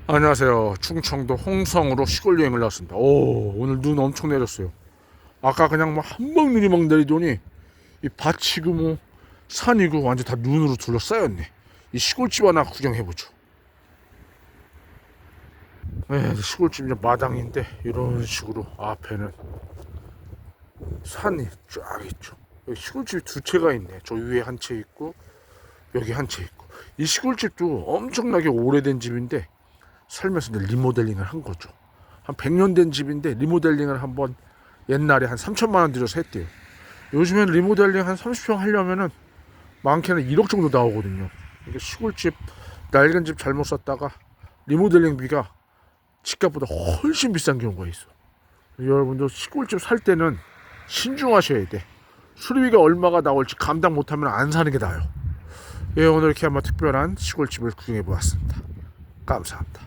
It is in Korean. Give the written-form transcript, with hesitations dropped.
안녕하세요. 충청도 홍성으로 시골 여행을 나왔습니다. 오늘 눈 엄청 내렸어요. 아까 그냥 막 한 방 눈이 막 내리더니 이 밭이고 뭐 산이고 완전 다 눈으로 둘러싸였네. 이 시골집 하나 구경해보죠. 네, 시골집 이제 마당인데 이런 식으로 앞에는 산이 쫙 있죠. 여기 시골집이 두 채가 있네. 저 위에 한 채 있고 여기 한 채 있고. 이 시골집도 엄청나게 오래된 집인데 살면서 이제 리모델링을 한 거죠. 한 100년 된 집인데 리모델링을 한번 옛날에 한 3천만 원 들여서 했대요. 요즘엔 리모델링 한 30평 하려면은 많게는 1억 정도 나오거든요. 이게 시골집 낡은 집 잘못 샀다가 리모델링비가 집값보다 훨씬 비싼 경우가 있어. 여러분들 시골집 살 때는 신중하셔야 돼. 수리비가 얼마가 나올지 감당 못하면 안 사는 게 나아요. 예, 오늘 이렇게 한번 특별한 시골집을 구경해 보았습니다. 감사합니다.